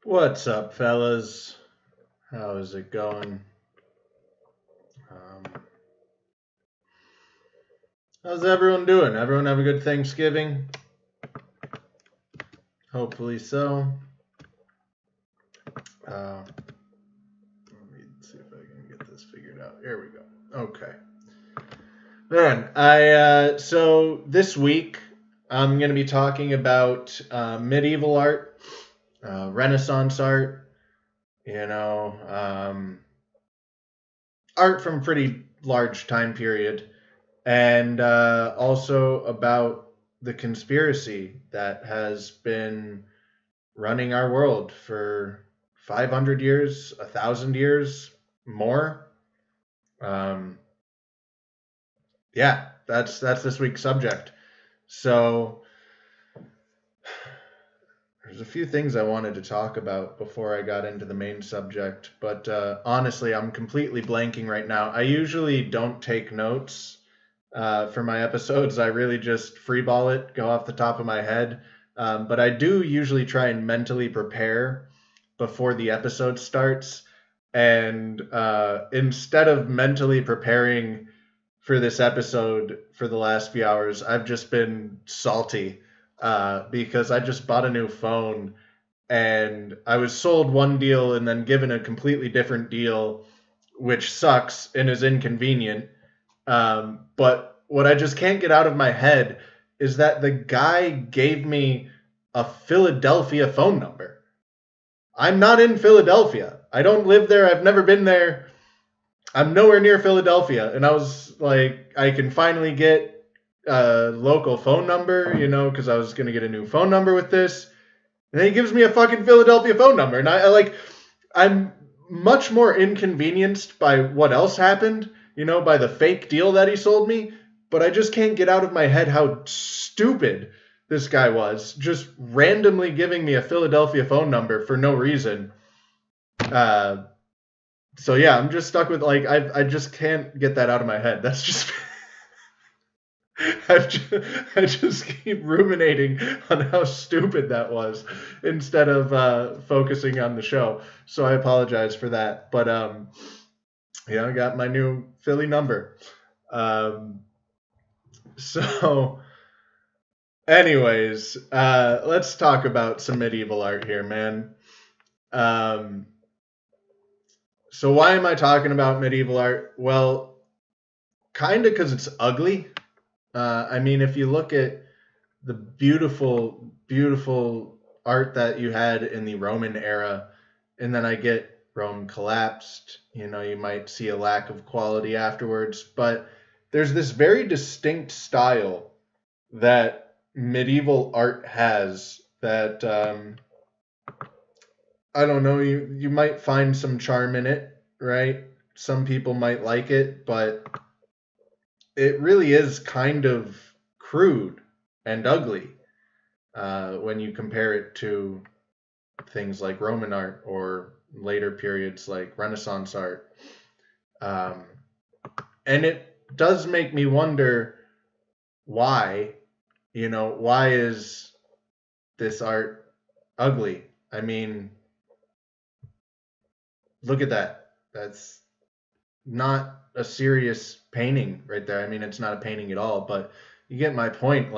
What's up, fellas? How is it going? Um, how's everyone doing? Everyone have a good Thanksgiving? Hopefully so. Let me see if I can get this figured out. Here we go. Okay. Man, so this week I'm going to be talking about medieval art, Renaissance art, art from a pretty large time period, and also about the conspiracy that has been running our world for 500 years, 1,000 years, more. Yeah, that's this week's subject. So there's a few things I wanted to talk about before I got into the main subject, but honestly, I'm completely blanking right now. I usually don't take notes for my episodes. I really just freeball it, go off the top of my head. But I do usually try and mentally prepare before the episode starts. And instead of mentally preparing for this episode for the last few hours, I've just been salty because I just bought a new phone and I was sold one deal and then given a completely different deal, which sucks and is inconvenient. But what I just can't get out of my head is that the guy gave me a Philadelphia phone number. I'm not in Philadelphia. I don't live there. I've never been there. I'm nowhere near Philadelphia. And I was like, I can finally get a local phone number, because I was going to get a new phone number with this. And then he gives me a fucking Philadelphia phone number. And I'm much more inconvenienced by what else happened, by the fake deal that he sold me. But I just can't get out of my head how stupid this guy was, just randomly giving me a Philadelphia phone number for no reason. So yeah, I'm just stuck with I just can't get that out of my head. That's just I just keep ruminating on how stupid that was instead of focusing on the show. So I apologize for that. But I got my new Philly number. So anyways, let's talk about some medieval art here, man. So why am I talking about medieval art? Well, kind of because it's ugly. If you look at the beautiful, beautiful art that you had in the Roman era, and then I get Rome collapsed, you might see a lack of quality afterwards, but there's this very distinct style that medieval art has that I don't know, you might find some charm in it, right? Some people might like it, but it really is kind of crude and ugly when you compare it to things like Roman art or later periods like Renaissance art. And it does make me wonder why, why is this art ugly? Look at that. That's not a serious painting right there. It's not a painting at all, but you get my point.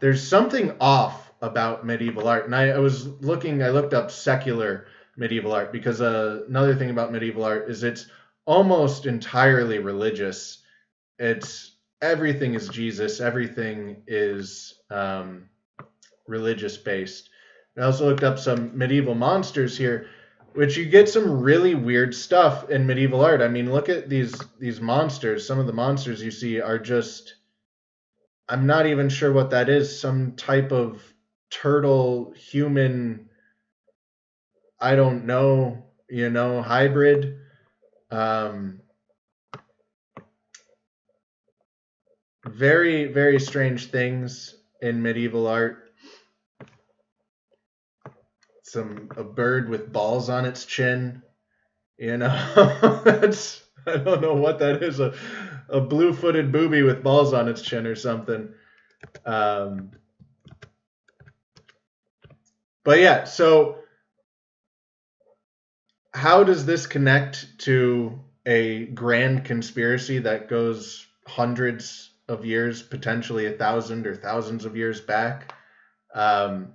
There's something off about medieval art. And I looked up secular medieval art because another thing about medieval art is it's almost entirely religious. Everything is Jesus. Everything is religious based. I also looked up some medieval monsters here, which you get some really weird stuff in medieval art. Look at these monsters. Some of the monsters you see are just, I'm not even sure what that is. Some type of turtle, human, I don't know, hybrid. Very, very strange things in medieval art. A bird with balls on its chin, that's, I don't know what that is, a blue-footed booby with balls on its chin or something. But yeah, so how does this connect to a grand conspiracy that goes hundreds of years, potentially 1,000 or thousands of years back? Um,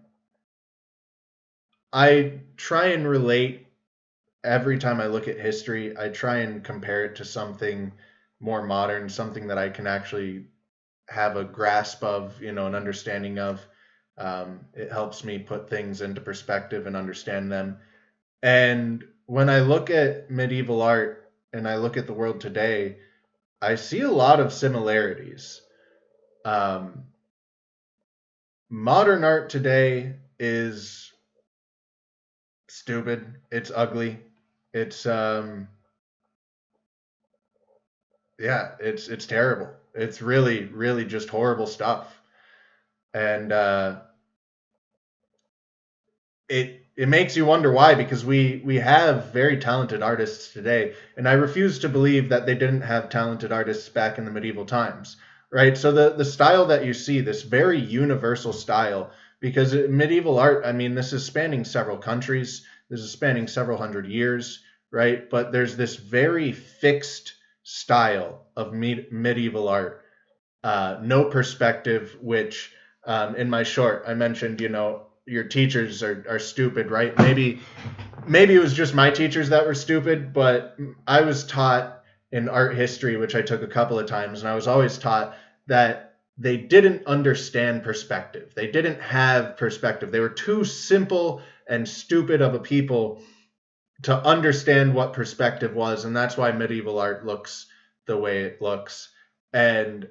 I try and relate every time I look at history. I try and compare it to something more modern, something that I can actually have a grasp of, an understanding of. It helps me put things into perspective and understand them. And when I look at medieval art and I look at the world today, I see a lot of similarities. Um, Modern art today is stupid. It's ugly. It's yeah, it's terrible. It's really, really just horrible stuff. And it makes you wonder why, because we have very talented artists today, and I refuse to believe that they didn't have talented artists back in the medieval times, right? So the style that you see, this very universal style, because medieval art, I mean, this is spanning several countries, this is spanning several hundred years, right? But there's this very fixed style of medieval art, no perspective, which in my short I mentioned, your teachers are stupid, right? Maybe it was just my teachers that were stupid, but I was taught in art history, which I took a couple of times, and I was always taught that they didn't understand perspective. They didn't have perspective. They were too simple and stupid of a people to understand what perspective was, and that's why medieval art looks the way it looks. And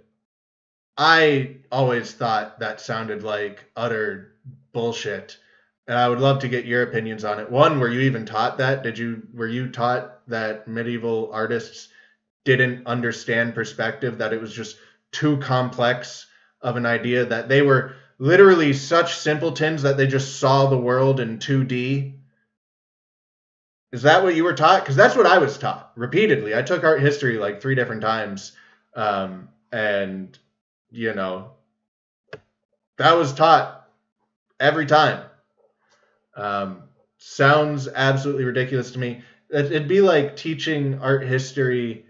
I always thought that sounded like utter bullshit. And I would love to get your opinions on it. One, were you even taught that? Were you taught that medieval artists didn't understand perspective, that it was just too complex of an idea, that they were literally such simpletons that they just saw the world in 2D? Is that what you were taught? Because that's what I was taught repeatedly. I took art history like 3 different times. And you know, that was taught every time. Sounds absolutely ridiculous to me. It'd be like teaching art history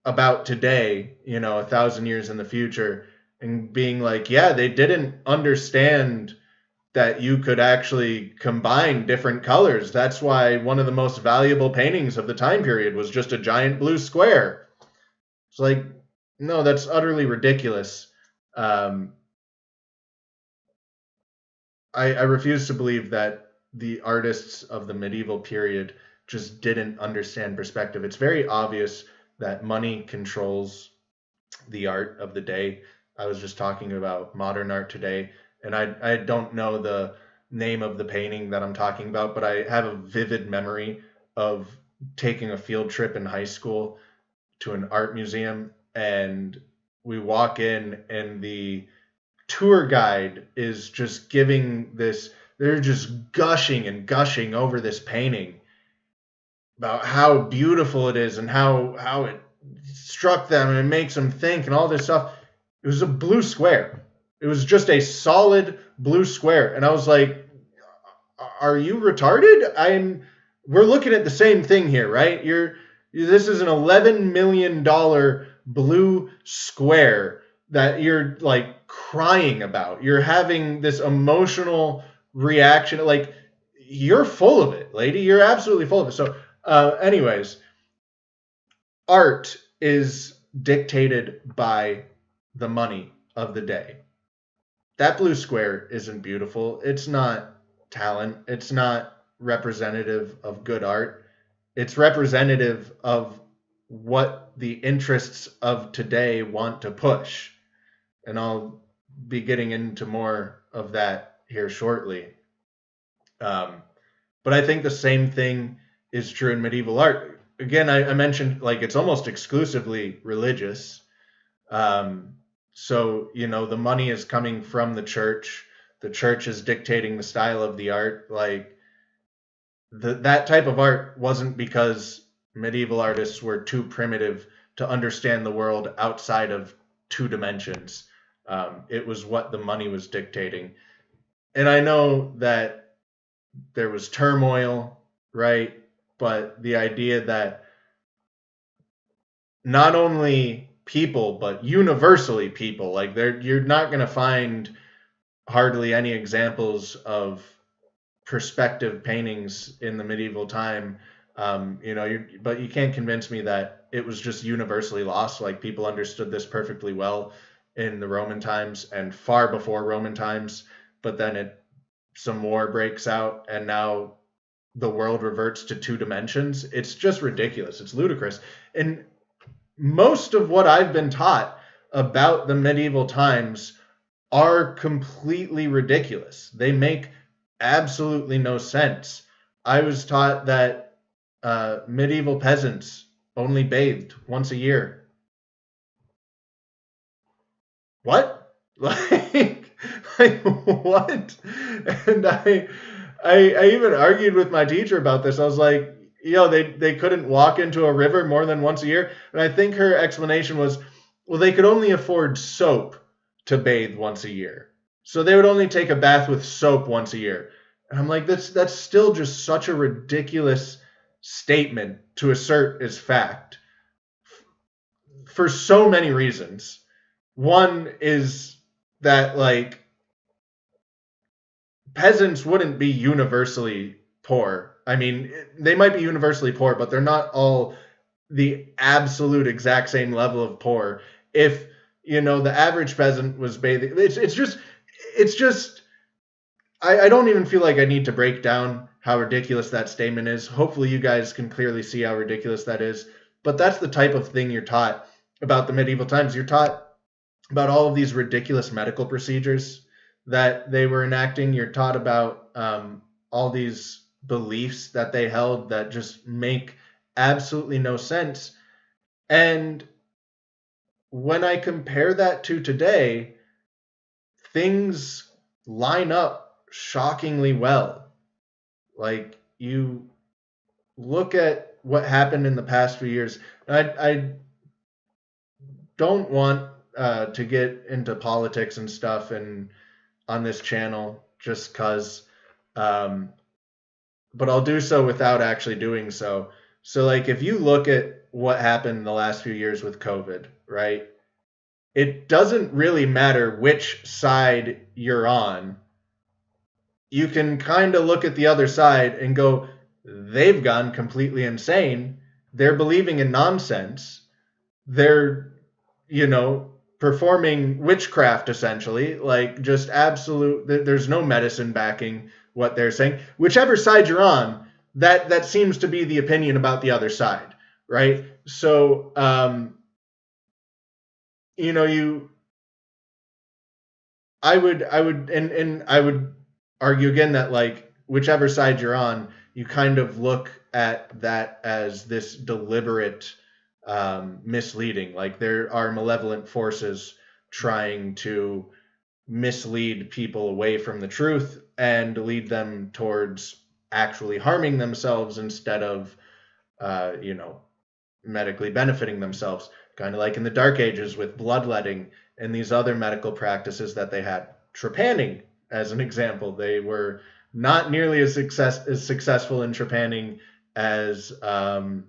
about today, 1,000 years in the future, and being like, yeah, they didn't understand that you could actually combine different colors. That's why one of the most valuable paintings of the time period was just a giant blue square. It's like, no, that's utterly ridiculous. Um, I refuse to believe that the artists of the medieval period just didn't understand perspective. It's very obvious that money controls the art of the day. I was just talking about modern art today, and I don't know the name of the painting that I'm talking about, but I have a vivid memory of taking a field trip in high school to an art museum, and we walk in, and the tour guide is just giving this, they're just gushing and gushing over this painting about how beautiful it is and how it struck them and it makes them think and all this stuff. It was a blue square. It was just a solid blue square. And I was like, are you retarded? We're looking at the same thing here, right? This is an $11 million blue square that you're like crying about. You're having this emotional reaction. Like, you're full of it, lady. You're absolutely full of it. So, anyways, art is dictated by the money of the day. That blue square isn't beautiful. It's not talent. It's not representative of good art. It's representative of what the interests of today want to push. And I'll be getting into more of that here shortly. But I think the same thing is true in medieval art. Again, I mentioned like it's almost exclusively religious. So, the money is coming from the church. The church is dictating the style of the art. Like that type of art wasn't because medieval artists were too primitive to understand the world outside of 2 dimensions. It was what the money was dictating. And I know that there was turmoil right? But the idea that not only people, but universally people, like you're not going to find hardly any examples of perspective paintings in the medieval time. But you can't convince me that it was just universally lost. Like people understood this perfectly well in the Roman times and far before Roman times. But then some war breaks out, and now the world reverts to two dimensions. It's just ridiculous. It's ludicrous. And most of what I've been taught about the medieval times are completely ridiculous. They make absolutely no sense. I was taught that medieval peasants only bathed once a year. What? Like what? And I even argued with my teacher about this. I was like, they couldn't walk into a river more than once a year. And I think her explanation was, well, they could only afford soap to bathe once a year. So they would only take a bath with soap once a year. And I'm like, that's still just such a ridiculous statement to assert as fact for so many reasons. One is that, like, peasants wouldn't be universally poor. I mean, they might be universally poor, but they're not all the absolute exact same level of poor. If the average peasant was bathing, it's just I don't even feel like I need to break down how ridiculous that statement is. Hopefully you guys can clearly see how ridiculous that is. But that's the type of thing you're taught about the medieval times. You're taught about all of these ridiculous medical procedures that they were enacting. You're taught about all these beliefs that they held that just make absolutely no sense. And when I compare that to today, things line up shockingly well. Like, you look at what happened in the past few years. I don't want to get into politics and stuff and on this channel just because, but I'll do so without actually doing so. So, like, if you look at what happened in the last few years with COVID, right? It doesn't really matter which side you're on. You can kind of look at the other side and go, they've gone completely insane. They're believing in nonsense. They're, performing witchcraft essentially, like just absolute. There's no medicine backing what they're saying. Whichever side you're on, that seems to be the opinion about the other side, right? So, I would argue again that, like, whichever side you're on, you kind of look at that as this deliberate misleading. Like, there are malevolent forces trying to mislead people away from the truth and lead them towards actually harming themselves instead of, medically benefiting themselves. Kind of like in the Dark Ages with bloodletting and these other medical practices that they had. Trepanning, as an example, they were not nearly as successful in trepanning as the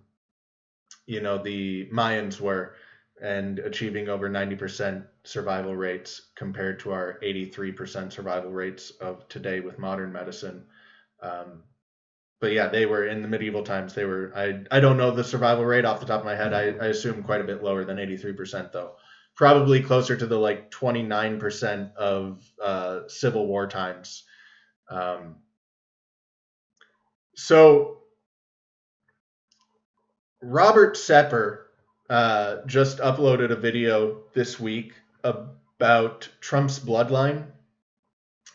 Mayans were, and achieving over 90% survival rates compared to our 83% survival rates of today with modern medicine. But yeah, they were in the medieval times. They were, I don't know the survival rate off the top of my head. I assume quite a bit lower than 83% though. Probably closer to the 29% of Civil War times. So Robert Seperh just uploaded a video this week about Trump's bloodline.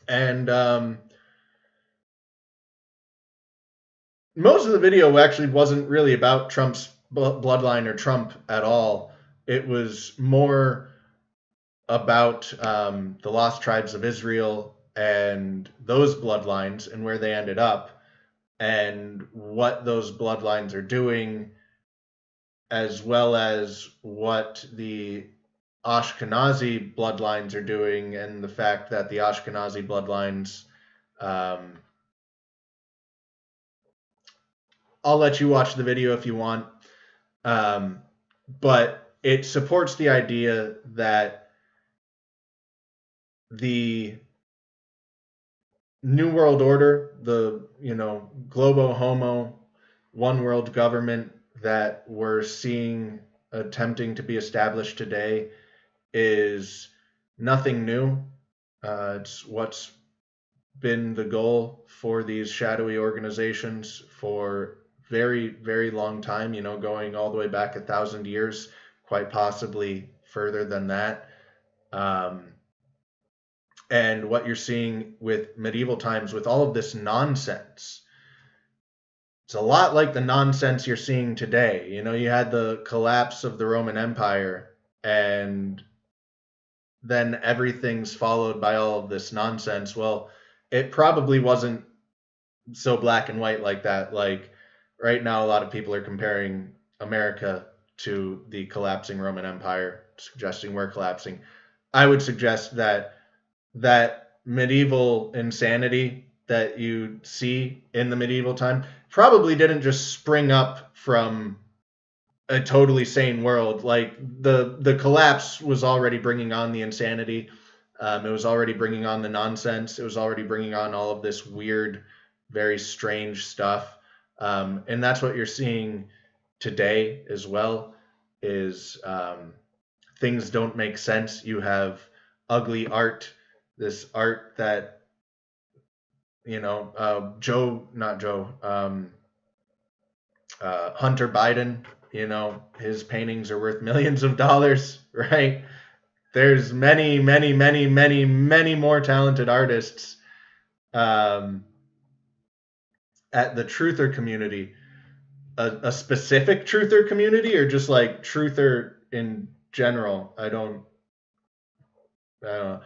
And most of the video actually wasn't really about Trump's bloodline or Trump at all. It was more about the lost tribes of Israel and those bloodlines and where they ended up and what those bloodlines are doing, as well as what the Ashkenazi bloodlines are doing, and the fact that the Ashkenazi bloodlines I'll let you watch the video if you want. But it supports the idea that the New World Order, the, globo homo, one world government that we're seeing attempting to be established today is nothing new. It's what's been the goal for these shadowy organizations for very, very long time, going all the way back 1,000 years, quite possibly further than that. And what you're seeing with medieval times, with all of this nonsense, it's a lot like the nonsense you're seeing today. You had the collapse of the Roman Empire, and then everything's followed by all of this nonsense. Well, it probably wasn't so black and white like that. Like right now, a lot of people are comparing America to the collapsing Roman Empire, suggesting we're collapsing. I would suggest that medieval insanity that you see in the medieval time probably didn't just spring up from a totally sane world. Like the collapse was already bringing on the insanity. It was already bringing on the nonsense. It was already bringing on all of this weird, very strange stuff. And that's what you're seeing today as well, is things don't make sense. You have ugly art, this art that, Hunter Biden, his paintings are worth millions of dollars, right? There's many, many, many, many, many more talented artists at the truther community. A specific truther community, or just like truther in general? I don't know.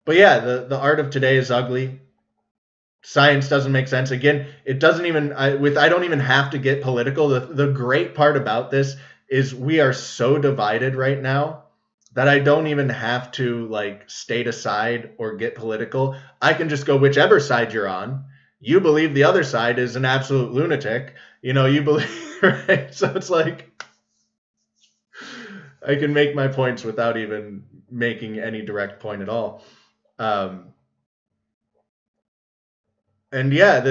But yeah, the art of today is ugly. Science doesn't make sense. Again, it doesn't even, I don't even have to get political. The great part about this is we are so divided right now that I don't even have to like state a side or get political. I can just go whichever side you're on. You believe the other side is an absolute lunatic. You believe, right? So it's like, I can make my points without even making any direct point at all. And yeah,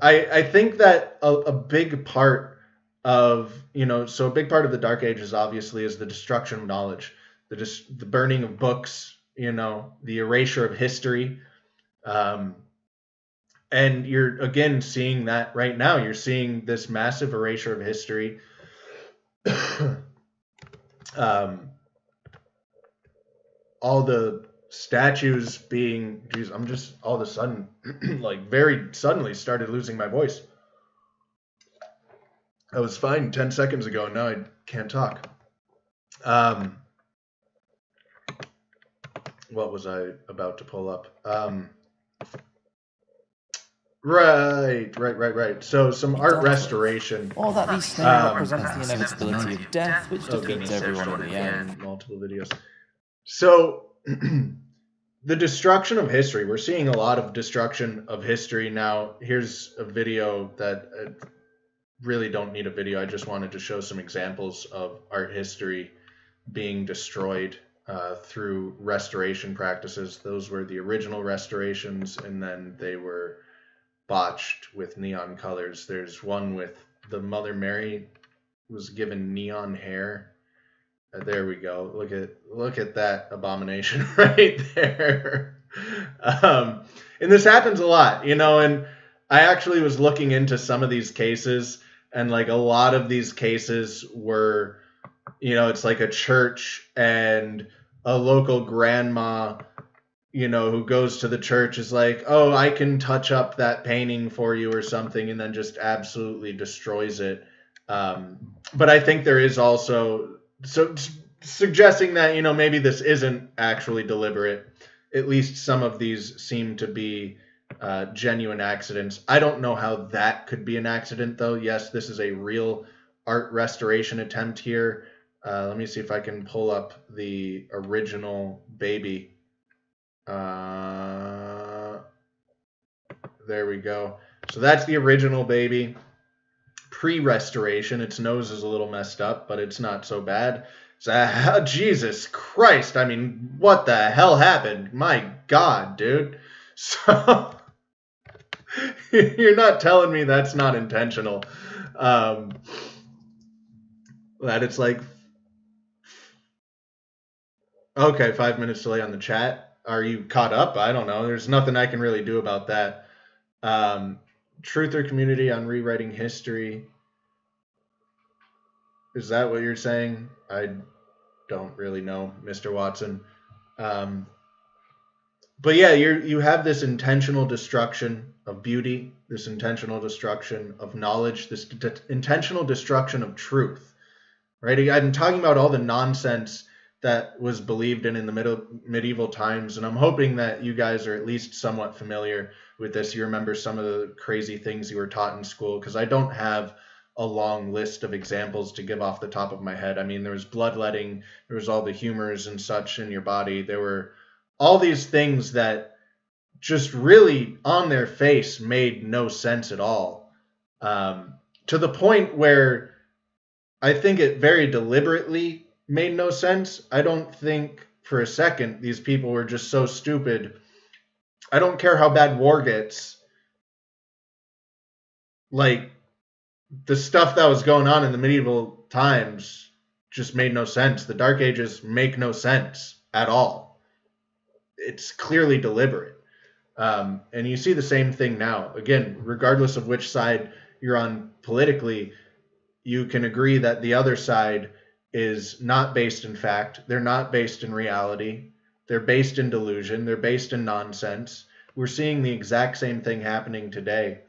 I think that a big part of, so a big part of the Dark Ages obviously is the destruction of knowledge, the burning of books, the erasure of history. And you're again seeing that right now. You're seeing this massive erasure of history. All the statues being, geez, I'm just all of a sudden, like very suddenly started losing my voice. I was fine 10 seconds ago, and now I can't talk. What was I about to pull up? Right. So some art restoration. Or that the snake represents the inevitability of death, which defeats everyone in the end. Multiple videos. So the destruction of history. We're seeing a lot of destruction of history now. Here's a video that I really don't need a video. I just wanted to show some examples of art history being destroyed through restoration practices. Those were the original restorations, and then they were botched with neon colors. There's one with the Mother Mary was given neon hair. There we go. Look at that abomination right there. And this happens a lot, and I actually was looking into some of these cases, and like a lot of these cases were, it's like a church and a local grandma, who goes to the church is like, oh, I can touch up that painting for you or something, and then just absolutely destroys it. But I think there is also, so suggesting that, maybe this isn't actually deliberate. At least some of these seem to be genuine accidents. I don't know how that could be an accident, though. Yes, this is a real art restoration attempt here. Let me see if I can pull up the original baby. There we go. So that's the original baby. Pre-restoration, its nose is a little messed up, but it's not so bad. So, Jesus Christ, I mean, what the hell happened? My God, dude. So, you're not telling me that's not intentional. That it's like, okay, 5 minutes delay on the chat. Are you caught up? I don't know. There's nothing I can really do about that. Truth or community on rewriting history. Is that what you're saying? I don't really know, Mr. Watson. But yeah, you have this intentional destruction of beauty, this intentional destruction of knowledge, this intentional destruction of truth, right? I'm talking about all the nonsense that was believed in the medieval times, and I'm hoping that you guys are at least somewhat familiar with this. You remember some of the crazy things you were taught in school, because I don't have a long list of examples to give off the top of my head. I mean, there was bloodletting, there was all the humors and such in your body, there were all these things that just really on their face made no sense at all, to the point where I think it very deliberately made no sense. I don't think for a second these people were just so stupid. I don't care how bad war gets. Like, the stuff that was going on in the medieval times just made no sense. The Dark Ages make no sense at all. It's clearly deliberate. And you see the same thing now. Again, regardless of which side you're on politically, you can agree that the other side is not based in fact. They're not based in reality. They're based in delusion. They're based in nonsense. We're seeing the exact same thing happening today.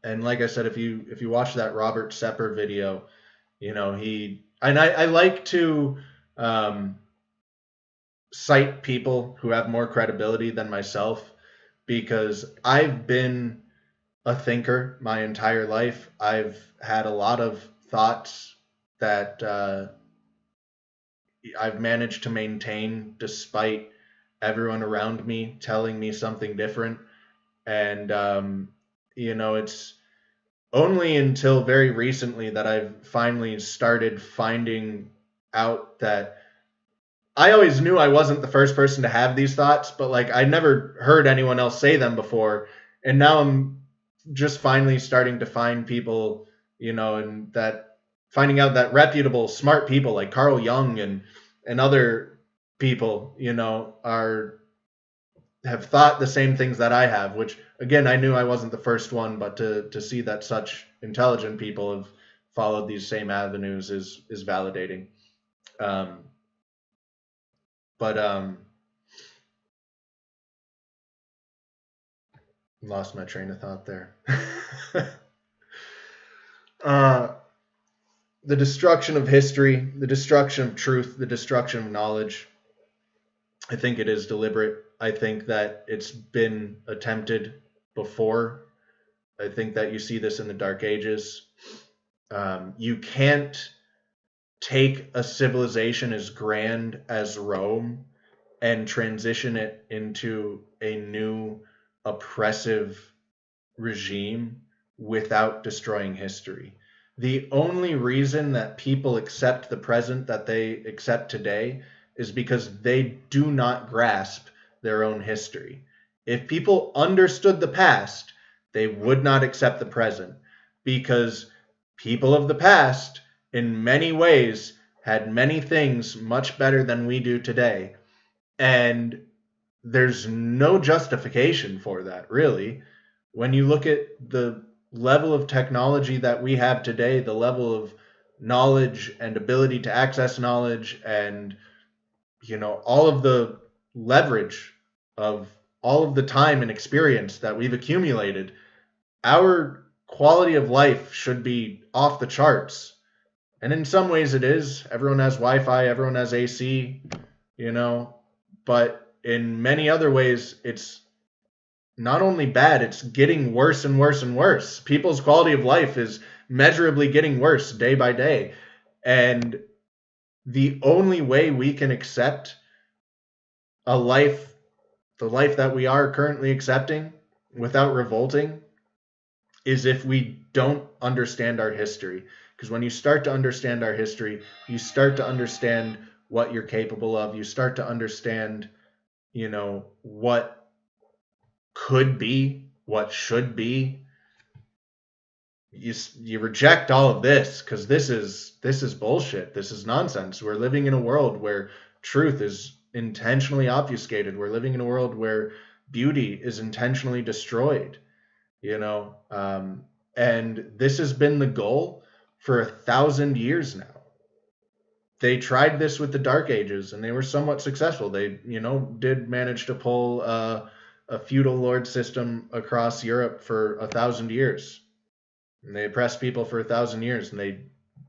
And like I said, if you watch that Robert Seperh video, you know, I like to cite people who have more credibility than myself, because I've been a thinker my entire life. I've had a lot of thoughts that I've managed to maintain despite everyone around me telling me something different. And you know, it's only until very recently that I've finally started finding out that I always knew I wasn't the first person to have these thoughts, but like I never heard anyone else say them before. And now I'm just finally starting to find people, you know, and that finding out that reputable, smart people like Carl Jung and other people, you know, have thought the same things that I have, which again, I knew I wasn't the first one, but to see that such intelligent people have followed these same avenues is validating. Lost my train of thought there. The destruction of history, the destruction of truth, the destruction of knowledge. I think it is deliberate. I think that it's been attempted before. I think that you see this in the Dark Ages. You can't take a civilization as grand as Rome and transition it into a new oppressive regime without destroying history. The only reason that people accept the present that they accept today is because they do not grasp their own history. If people understood the past, they would not accept the present, because people of the past, in many ways, had many things much better than we do today. And there's no justification for that, really. When you look at the level of technology that we have today, the level of knowledge and ability to access knowledge, and, you know, all of the leverage of all of the time and experience that we've accumulated, our quality of life should be off the charts. And in some ways it is. Everyone has Wi-Fi, everyone has AC, you know, but in many other ways it's not only bad, it's getting worse and worse and worse. People's quality of life is measurably getting worse day by day. And the only way we can accept a life, the life that we are currently accepting, without revolting is if we don't understand our history. Because when you start to understand our history, you start to understand what you're capable of. You start to understand, what could be, what should be. You reject all of this because this is bullshit. This is nonsense. We're living in a world where truth is intentionally obfuscated. We're living in a world where beauty is intentionally destroyed. And this has been the goal for 1,000 years now. They tried this with the Dark Ages, and they were somewhat successful. They, did manage to pull a feudal lord system across Europe for 1,000 years. And they oppressed people for 1,000 years, and they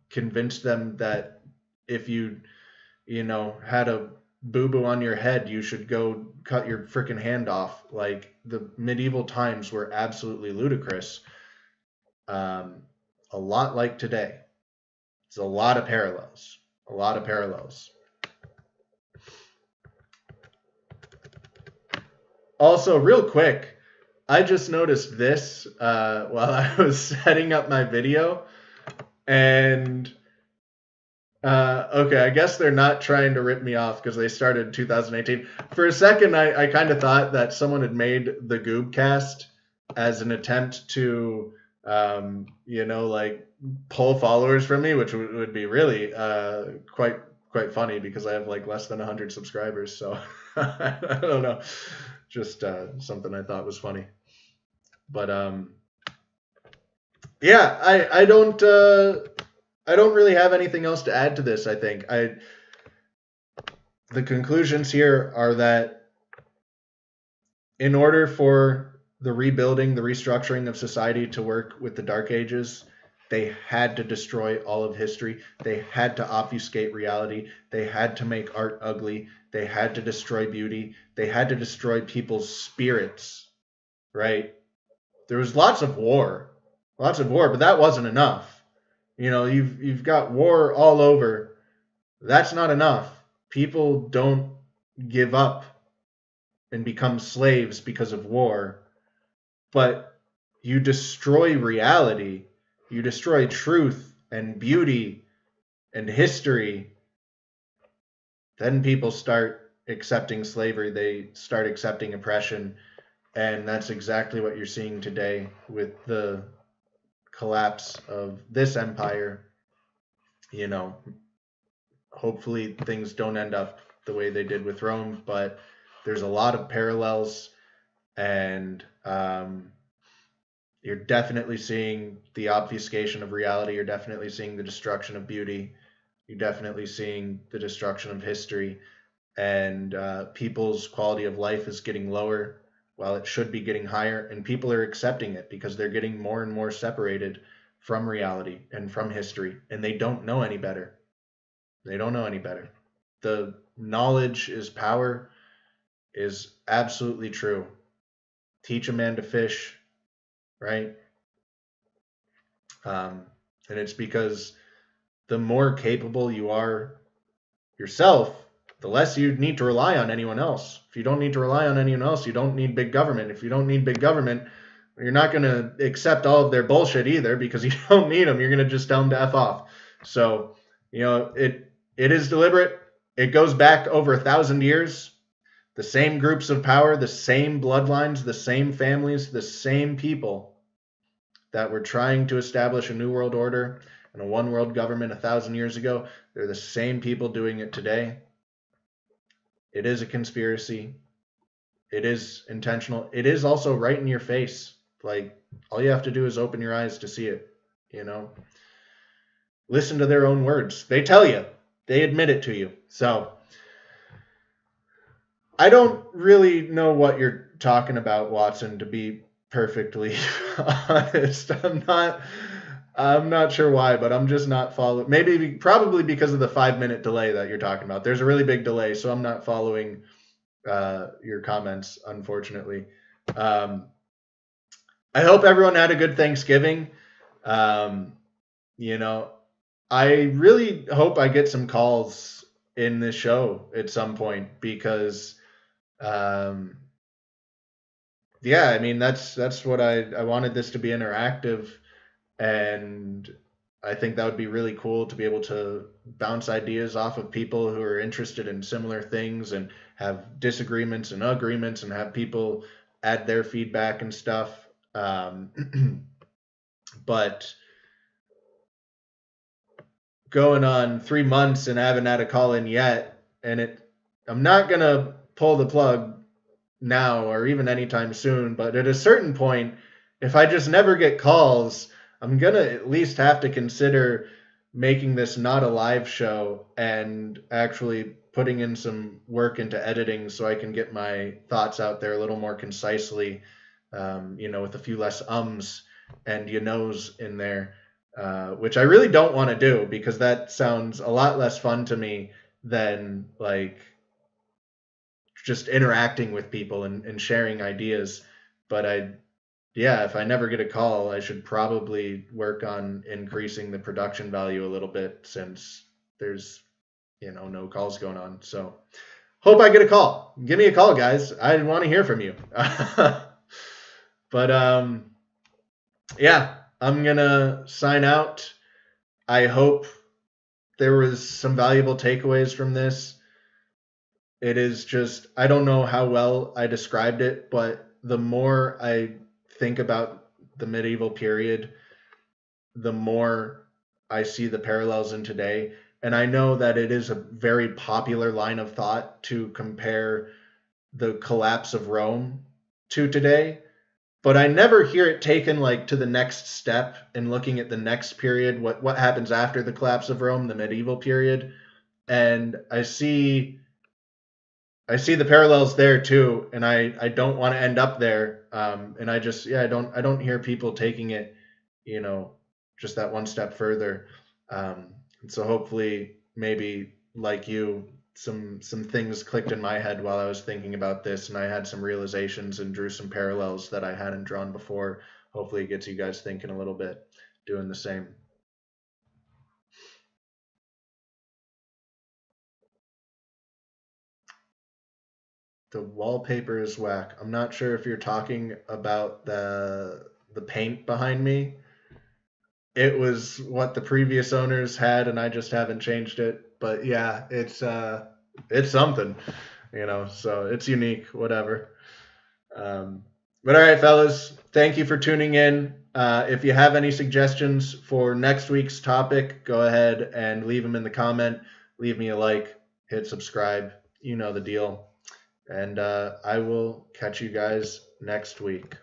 convinced them that if you, had a boo-boo on your head, you should go cut your freaking hand off. Like, the medieval times were absolutely ludicrous. A lot like today. It's a lot of parallels. A lot of parallels. Also, real quick, I just noticed this while I was setting up my video, and okay, I guess they're not trying to rip me off because they started in 2018. For a second, I kind of thought that someone had made the TheGOOB cast as an attempt to, like pull followers from me, which would be really quite funny because I have like less than 100 subscribers. So I don't know, just something I thought was funny. But yeah, I don't really have anything else to add to this. I think the conclusions here are that in order for the rebuilding, the restructuring of society to work with the Dark Ages, they had to destroy all of history. They had to obfuscate reality. They had to make art ugly. They had to destroy beauty. They had to destroy people's spirits, right? There was lots of war, but that wasn't enough. You've got war all over. That's not enough. People don't give up and become slaves because of war. But you destroy reality, you destroy truth and beauty and history, then people start accepting slavery, they start accepting oppression, and that's exactly what you're seeing today with the collapse of this empire. Hopefully things don't end up the way they did with Rome, but there's a lot of parallels, and you're definitely seeing the obfuscation of reality. You're definitely seeing the destruction of beauty. You're definitely seeing the destruction of history. And people's quality of life is getting lower while it should be getting higher. And people are accepting it because they're getting more and more separated from reality and from history. And they don't know any better. They don't know any better. The knowledge is power is absolutely true. Teach a man to fish, right? And it's because the more capable you are yourself, the less you need to rely on anyone else. If you don't need to rely on anyone else, you don't need big government. If you don't need big government, you're not going to accept all of their bullshit either because you don't need them. You're going to just tell them to F off. So, it is deliberate. It goes back over 1,000 years. The same groups of power, the same bloodlines, the same families, the same people that were trying to establish a new world order and a one world government 1,000 years ago. They're the same people doing it today. It is a conspiracy. It is intentional. It is also right in your face. Like, all you have to do is open your eyes to see it, Listen to their own words. They tell you. They admit it to you. So, I don't really know what you're talking about, Watson, to be perfectly honest. I'm not sure why, but I'm just not following. Probably because of the 5-minute delay that you're talking about. There's a really big delay, so I'm not following your comments, unfortunately. I hope everyone had a good Thanksgiving. I really hope I get some calls in this show at some point because yeah, I mean that's what I wanted this to be interactive, and I think that would be really cool to be able to bounce ideas off of people who are interested in similar things and have disagreements and agreements and have people add their feedback and stuff. But going on 3 months and haven't had a call in yet, and I'm not gonna pull the plug now or even anytime soon, but at a certain point, if I just never get calls, I'm gonna at least have to consider making this not a live show and actually putting in some work into editing so I can get my thoughts out there a little more concisely, with a few less ums and you knows in there, which I really don't want to do because that sounds a lot less fun to me than like just interacting with people and sharing ideas. But if I never get a call, I should probably work on increasing the production value a little bit since there's, no calls going on. So hope I get a call. Give me a call, guys. I want to hear from you. But I'm going to sign out. I hope there was some valuable takeaways from this. It is just, I don't know how well I described it, but the more I think about the medieval period, the more I see the parallels in today. And I know that it is a very popular line of thought to compare the collapse of Rome to today, but I never hear it taken like to the next step in looking at the next period, what happens after the collapse of Rome, the medieval period. And I see the parallels there too, and I don't want to end up there. And I just I don't hear people taking it, just that one step further. And so hopefully maybe like you, some things clicked in my head while I was thinking about this, and I had some realizations and drew some parallels that I hadn't drawn before. Hopefully it gets you guys thinking a little bit, doing the same. The wallpaper is whack. I'm not sure if you're talking about the paint behind me. It was what the previous owners had, and I just haven't changed it. But yeah, it's something, so it's unique, whatever. But all right, fellas, thank you for tuning in. If you have any suggestions for next week's topic, go ahead and leave them in the comment. Leave me a like, hit subscribe. You know the deal. And I will catch you guys next week.